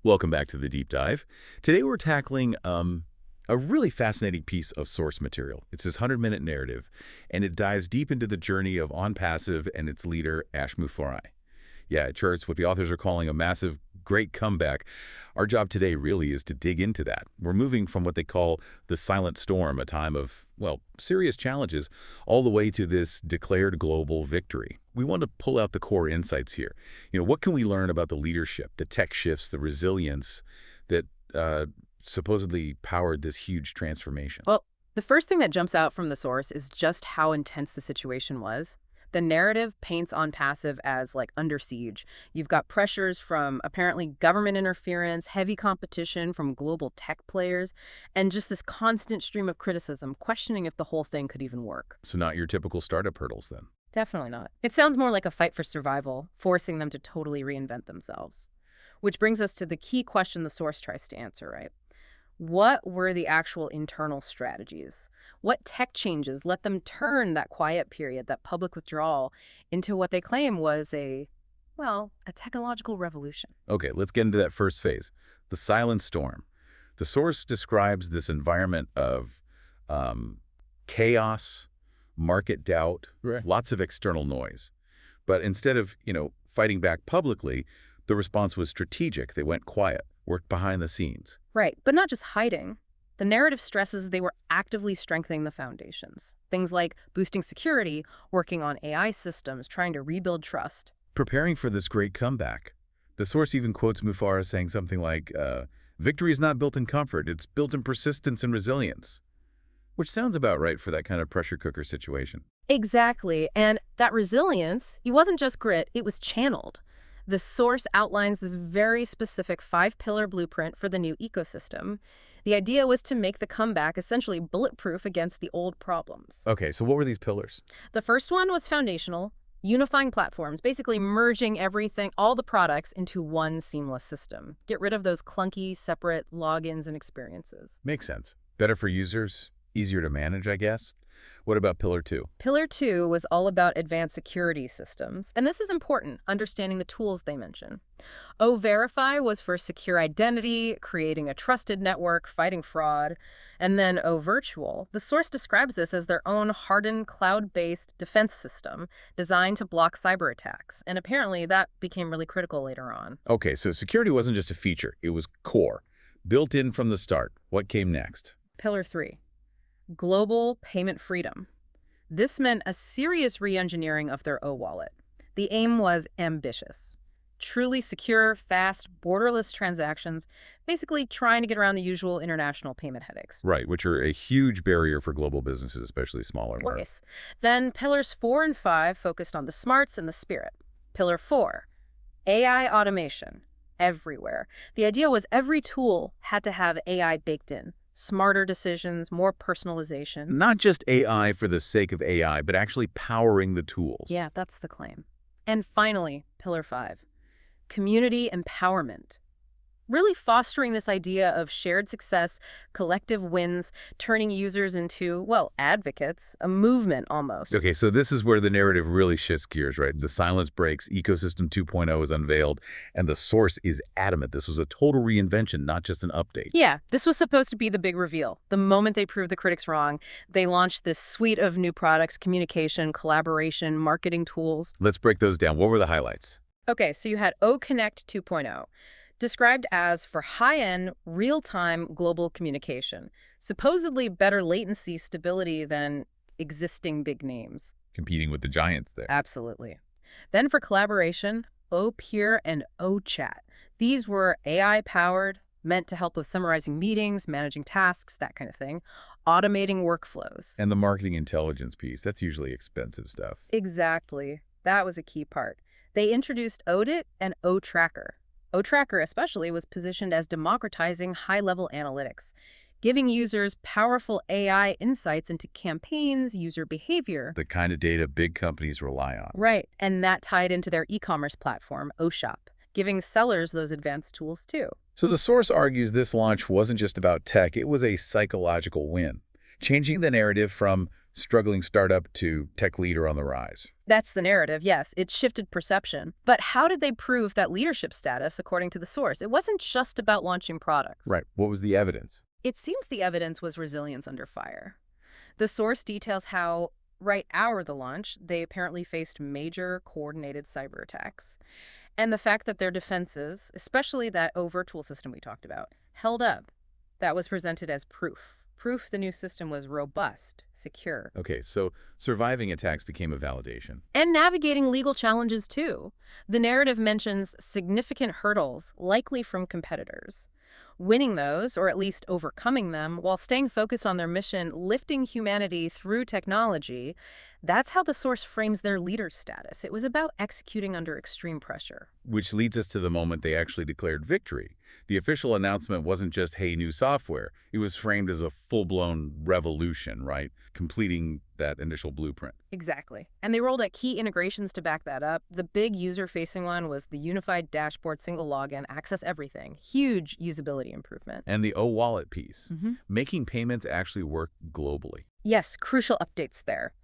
Welcome back to the Deep Dive. Today we're tackling a really fascinating piece of source material. It's this 100-minute narrative, and it dives deep into the journey of ONPASSIVE and its leader, Ash Mufareh. Yeah, it charts what the authors are calling a massive, great comeback. Our job today really is to dig into that. We're moving from what they call the silent storm, a time of, well, serious challenges, all the way to this declared global victory. We want to pull out the core insights here. What can we learn about the leadership, the tech shifts, the resilience that supposedly powered this huge transformation? Well, the first thing that jumps out from the source is just how intense the situation was. The narrative paints ONPASSIVE as like under siege. You've got pressures from apparently government interference, heavy competition from global tech players, and just this constant stream of criticism, questioning if the whole thing could even work. So not your typical startup hurdles then. Definitely not. It sounds more like a fight for survival, forcing them to totally reinvent themselves. Which brings us to the key question the source tries to answer, right? What were the actual internal strategies? What tech changes let them turn that quiet period, that public withdrawal, into what they claim was a technological revolution? Okay, let's get into that first phase, the silent storm. The source describes this environment of chaos, market doubt, Right. lots of external noise. But instead of, fighting back publicly, the response was strategic. They went quiet, worked behind the scenes. Right, but not just hiding. The narrative stresses they were actively strengthening the foundations. Things like boosting security, working on AI systems, trying to rebuild trust. Preparing for this great comeback. The source even quotes Mufareh saying something like, victory is not built in comfort, it's built in persistence and resilience. Which sounds about right for that kind of pressure cooker situation. Exactly, and that resilience, it wasn't just grit, it was channeled. The source outlines this very specific 5-pillar blueprint for the new ecosystem. The idea was to make the comeback essentially bulletproof against the old problems. Okay, so what were these pillars? The first one was foundational, unifying platforms, basically merging everything, all the products, into one seamless system. Get rid of those clunky, separate logins and experiences. Makes sense. Better for users, easier to manage, I guess. What about pillar 2? Pillar 2 was all about advanced security systems, and this is important, understanding the tools they mention. O-Verify was for secure identity, creating a trusted network, fighting fraud, and then O-Virtual. The source describes this as their own hardened, cloud-based defense system designed to block cyber attacks, and apparently that became really critical later on. Okay, so security wasn't just a feature, it was core, built in from the start. What came next? Pillar 3. Global payment freedom. This meant a serious re-engineering of their O-wallet. The aim was ambitious. Truly secure, fast, borderless transactions, basically trying to get around the usual international payment headaches. Right, which are a huge barrier for global businesses, especially smaller ones. Yes. Then pillars 4 and 5 focused on the smarts and the spirit. Pillar 4, AI automation, everywhere. The idea was every tool had to have AI baked in. Smarter decisions, more personalization. Not just AI for the sake of AI, but actually powering the tools. Yeah, that's the claim. And finally, pillar 5, community empowerment. Really fostering this idea of shared success, collective wins, turning users into, advocates, a movement almost. Okay, so this is where the narrative really shifts gears, right? The silence breaks, Ecosystem 2.0 is unveiled, and the source is adamant. This was a total reinvention, not just an update. Yeah, this was supposed to be the big reveal. The moment they proved the critics wrong, they launched this suite of new products, communication, collaboration, marketing tools. Let's break those down. What were the highlights? Okay, so you had OConnect 2.0. Described as for high-end, real-time global communication. Supposedly better latency stability than existing big names. Competing with the giants there. Absolutely. Then for collaboration, OPure and OChat. These were AI-powered, meant to help with summarizing meetings, managing tasks, that kind of thing, automating workflows. And the marketing intelligence piece, that's usually expensive stuff. Exactly. That was a key part. They introduced ODit and OTracker. OTracker especially was positioned as democratizing high-level analytics, giving users powerful AI insights into campaigns, user behavior. The kind of data big companies rely on. Right, and that tied into their e-commerce platform, OShop, giving sellers those advanced tools too. So the source argues this launch wasn't just about tech, it was a psychological win, changing the narrative from Struggling startup to tech leader on the rise. That's the narrative, yes. It shifted perception. But how did they prove that leadership status, according to the source? It wasn't just about launching products. Right. What was the evidence? It seems the evidence was resilience under fire. The source details how, right after the launch, they apparently faced major coordinated cyber attacks. And the fact that their defenses, especially that O virtual system we talked about, held up. That was presented as proof. Proof the new system was robust, secure. Okay, so surviving attacks became a validation. And navigating legal challenges, too. The narrative mentions significant hurdles, likely from competitors. Winning those, or at least overcoming them, while staying focused on their mission, lifting humanity through technology, that's how the source frames their leader status. It was about executing under extreme pressure. Which leads us to the moment they actually declared victory. The official announcement wasn't just, hey, new software. It was framed as a full-blown revolution, right? Completing that initial blueprint. Exactly. And they rolled out key integrations to back that up. The big user-facing one was the unified dashboard, single login, access everything. Huge usability improvement. And the O-wallet piece, making payments actually work globally. Yes, crucial updates there.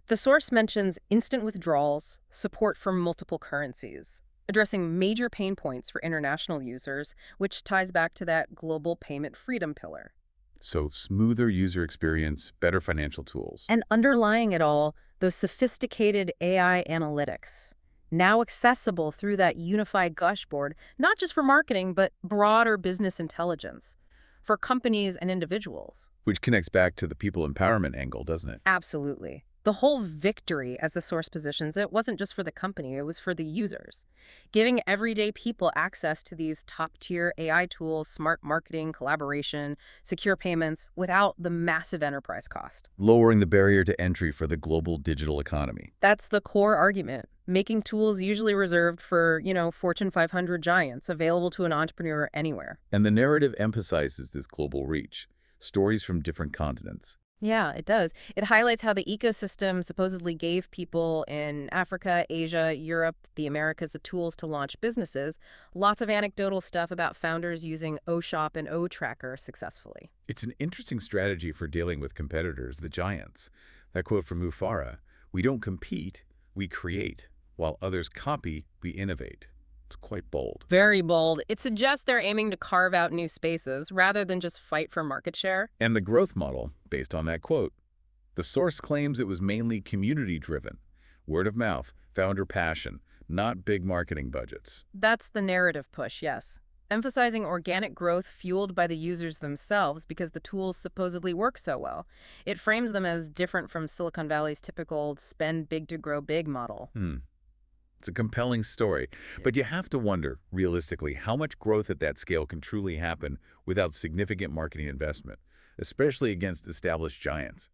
The source mentions instant withdrawals, support for multiple currencies, addressing major pain points for international users, which ties back to that global payment freedom pillar. So smoother user experience, better financial tools. And underlying it all, those sophisticated AI analytics, now accessible through that unified dashboard, not just for marketing, but broader business intelligence for companies and individuals. Which connects back to the people empowerment angle, doesn't it? Absolutely. The whole victory, as the source positions it, wasn't just for the company, it was for the users. Giving everyday people access to these top-tier AI tools, smart marketing, collaboration, secure payments, without the massive enterprise cost. Lowering the barrier to entry for the global digital economy. That's the core argument. Making tools usually reserved for, Fortune 500 giants, available to an entrepreneur anywhere. And the narrative emphasizes this global reach. Stories from different continents. Yeah, it does. It highlights how the ecosystem supposedly gave people in Africa, Asia, Europe, the Americas the tools to launch businesses. Lots of anecdotal stuff about founders using OShop and OTracker successfully. It's an interesting strategy for dealing with competitors, the giants. That quote from Mufara, "We don't compete, we create. While others copy, we innovate." It's quite bold. Very bold. It suggests they're aiming to carve out new spaces rather than just fight for market share. And the growth model, based on that quote. The source claims it was mainly community-driven. Word of mouth, founder passion, not big marketing budgets. That's the narrative push, yes. Emphasizing organic growth fueled by the users themselves because the tools supposedly work so well. It frames them as different from Silicon Valley's typical spend big to grow big model. It's a compelling story, but you have to wonder, realistically, how much growth at that scale can truly happen without significant marketing investment, especially against established giants.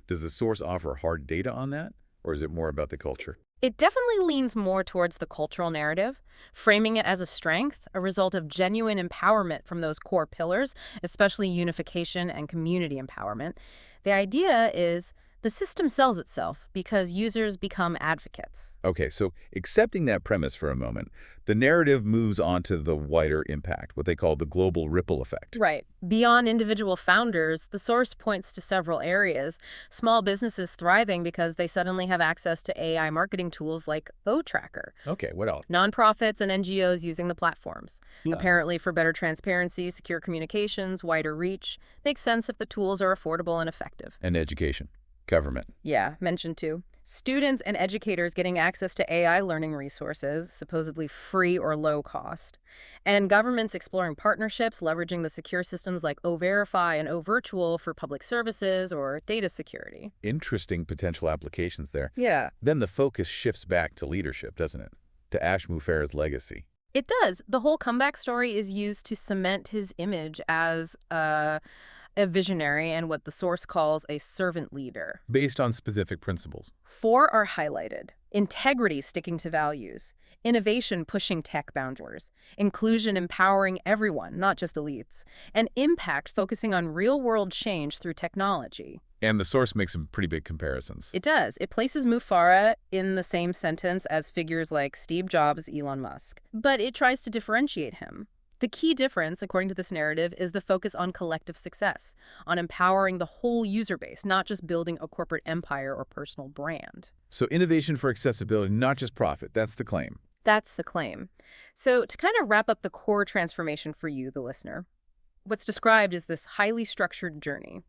Does the source offer hard data on that, or is it more about the culture? It definitely leans more towards the cultural narrative, framing it as a strength, a result of genuine empowerment from those core pillars, especially unification and community empowerment. The idea is the system sells itself because users become advocates. Okay, so accepting that premise for a moment, the narrative moves on to the wider impact, what they call the global ripple effect. Right. Beyond individual founders, the source points to several areas. Small businesses thriving because they suddenly have access to AI marketing tools like OTracker. Okay, what else? Nonprofits and NGOs using the platforms. Yeah. Apparently for better transparency, secure communications, wider reach. Makes sense if the tools are affordable and effective. And education. Government. Yeah, mentioned too. Students and educators getting access to AI learning resources, supposedly free or low cost. And governments exploring partnerships, leveraging the secure systems like O-Verify and O-Virtual for public services or data security. Interesting potential applications there. Yeah. Then the focus shifts back to leadership, doesn't it? To Ash Mufareh's legacy. It does. The whole comeback story is used to cement his image as a visionary and what the source calls a servant leader. Based on specific principles. 4 are highlighted. Integrity sticking to values. Innovation pushing tech boundaries. Inclusion empowering everyone, not just elites. And impact focusing on real-world change through technology. And the source makes some pretty big comparisons. It does. It places Mufara in the same sentence as figures like Steve Jobs, Elon Musk. But it tries to differentiate him. The key difference, according to this narrative, is the focus on collective success, on empowering the whole user base, not just building a corporate empire or personal brand. So innovation for accessibility, not just profit. That's the claim. That's the claim. So to kind of wrap up the core transformation for you, the listener, what's described is this highly structured journey.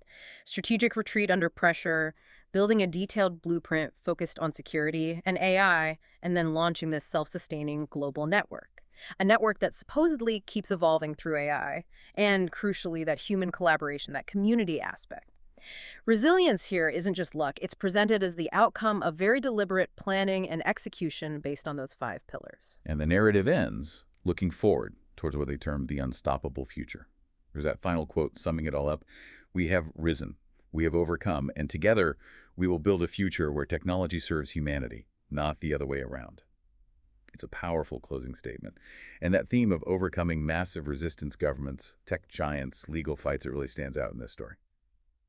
Strategic retreat under pressure, building a detailed blueprint focused on security and AI, and then launching this self-sustaining global network. A network that supposedly keeps evolving through AI, and crucially, that human collaboration, that community aspect. Resilience here isn't just luck, it's presented as the outcome of very deliberate planning and execution based on those 5 pillars. And the narrative ends looking forward towards what they term the unstoppable future. There's that final quote summing it all up. We have risen, we have overcome, and together we will build a future where technology serves humanity, not the other way around. It's a powerful closing statement. And that theme of overcoming massive resistance governments, tech giants, legal fights, it really stands out in this story.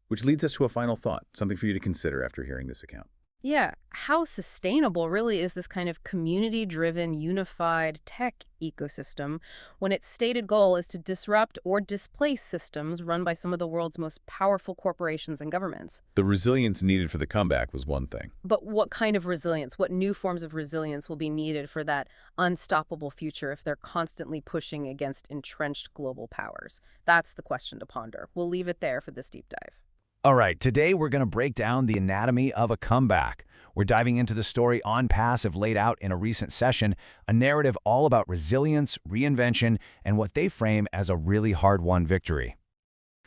Which leads us to a final thought, something for you to consider after hearing this account. Yeah, how sustainable really is this kind of community-driven, unified tech ecosystem when its stated goal is to disrupt or displace systems run by some of the world's most powerful corporations and governments? The resilience needed for the comeback was one thing. But what kind of resilience, what new forms of resilience will be needed for that unstoppable future if they're constantly pushing against entrenched global powers? That's the question to ponder. We'll leave it there for this deep dive. All right, today we're going to break down the anatomy of a comeback. We're diving into the story ONPASSIVE laid out in a recent session, a narrative all about resilience, reinvention, and what they frame as a really hard-won victory.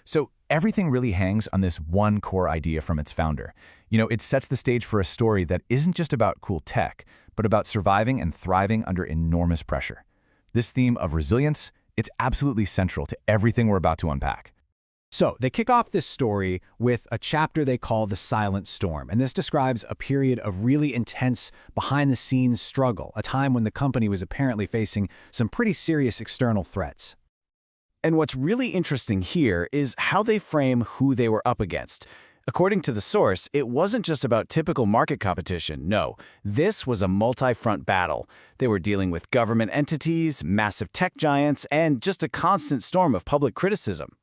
So everything really hangs on this one core idea from its founder. It sets the stage for a story that isn't just about cool tech, but about surviving and thriving under enormous pressure. This theme of resilience, it's absolutely central to everything we're about to unpack. So they kick off this story with a chapter they call The Silent Storm, and this describes a period of really intense behind-the-scenes struggle, a time when the company was apparently facing some pretty serious external threats. And what's really interesting here is how they frame who they were up against. According to the source, it wasn't just about typical market competition. No, this was a multi-front battle. They were dealing with government entities, massive tech giants, and just a constant storm of public criticism.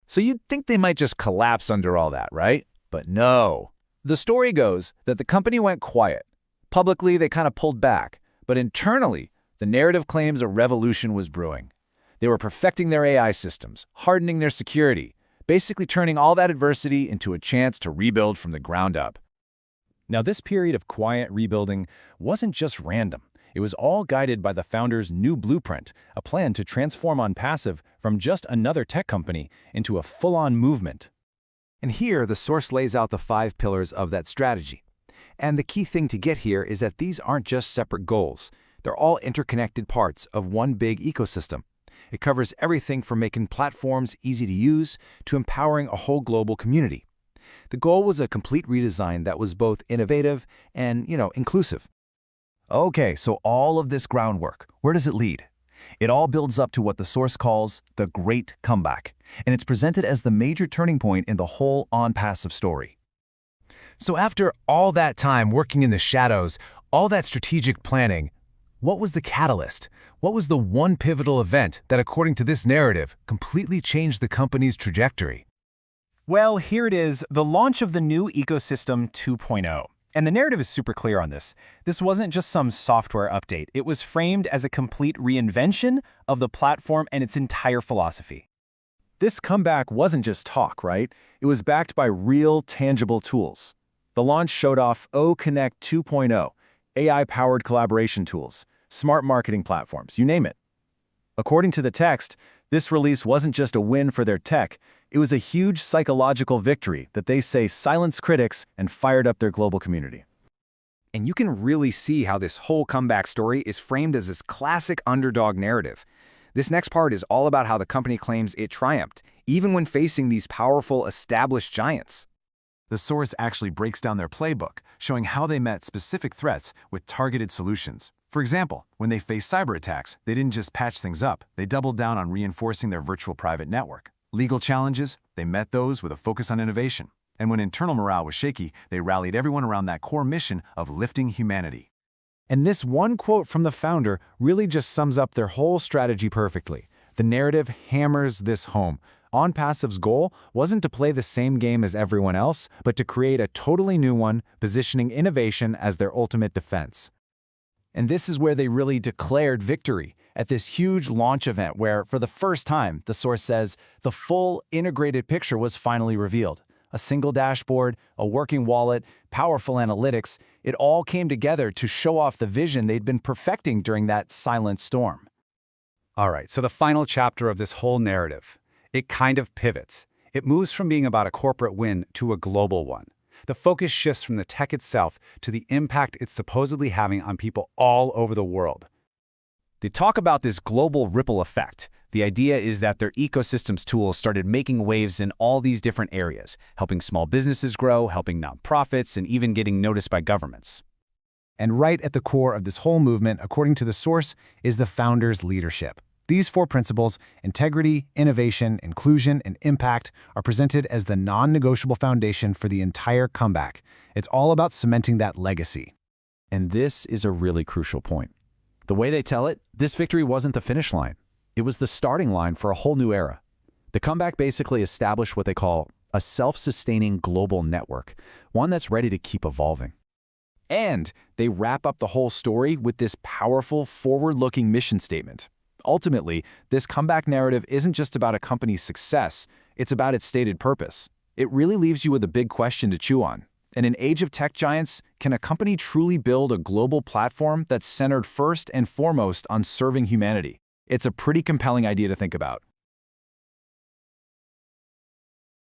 So you'd think they might just collapse under all that, right? But no. The story goes that the company went quiet. Publicly, they kind of pulled back. But internally, the narrative claims a revolution was brewing. They were perfecting their AI systems, hardening their security, basically turning all that adversity into a chance to rebuild from the ground up. Now, this period of quiet rebuilding wasn't just random. It was all guided by the founder's new blueprint, a plan to transform ONPASSIVE from just another tech company into a full-on movement. And here, the source lays out the 5 pillars of that strategy. And the key thing to get here is that these aren't just separate goals. They're all interconnected parts of one big ecosystem. It covers everything from making platforms easy to use to empowering a whole global community. The goal was a complete redesign that was both innovative and, inclusive. Okay, so all of this groundwork, where does it lead? It all builds up to what the source calls the Great Comeback, and it's presented as the major turning point in the whole ONPASSIVE story. So after all that time working in the shadows, all that strategic planning, what was the catalyst? What was the one pivotal event that, according to this narrative, completely changed the company's trajectory? Well, here it is, the launch of the new Ecosystem 2.0. And the narrative is super clear on this. This wasn't just some software update. It was framed as a complete reinvention of the platform and its entire philosophy. This comeback wasn't just talk, right? It was backed by real, tangible tools. The launch showed off OConnect 2.0, AI-powered collaboration tools, smart marketing platforms, you name it. According to the text, this release wasn't just a win for their tech, it was a huge psychological victory that they say silenced critics and fired up their global community. And you can really see how this whole comeback story is framed as this classic underdog narrative. This next part is all about how the company claims it triumphed, even when facing these powerful, established giants. The source actually breaks down their playbook, showing how they met specific threats with targeted solutions. For example, when they faced cyber attacks, they didn't just patch things up, they doubled down on reinforcing their virtual private network. Legal challenges, they met those with a focus on innovation. And when internal morale was shaky, they rallied everyone around that core mission of lifting humanity. And this one quote from the founder really just sums up their whole strategy perfectly. The narrative hammers this home. ONPASSIVE's goal wasn't to play the same game as everyone else, but to create a totally new one, positioning innovation as their ultimate defense. And this is where they really declared victory, at this huge launch event where, for the first time, the source says, the full integrated picture was finally revealed. A single dashboard, a working wallet, powerful analytics, it all came together to show off the vision they'd been perfecting during that silent storm. All right, so the final chapter of this whole narrative. It kind of pivots. It moves from being about a corporate win to a global one. The focus shifts from the tech itself to the impact it's supposedly having on people all over the world. They talk about this global ripple effect. The idea is that their ecosystem's tools started making waves in all these different areas, helping small businesses grow, helping nonprofits, and even getting noticed by governments. And right at the core of this whole movement, according to the source, is the founder's leadership. These 4 principles, integrity, innovation, inclusion, and impact, are presented as the non-negotiable foundation for the entire comeback. It's all about cementing that legacy. And this is a really crucial point. The way they tell it, this victory wasn't the finish line. It was the starting line for a whole new era. The comeback basically established what they call a self-sustaining global network, one that's ready to keep evolving. And they wrap up the whole story with this powerful, forward-looking mission statement. Ultimately, this comeback narrative isn't just about a company's success, it's about its stated purpose. It really leaves you with a big question to chew on. In an age of tech giants, can a company truly build a global platform that's centered first and foremost on serving humanity? It's a pretty compelling idea to think about.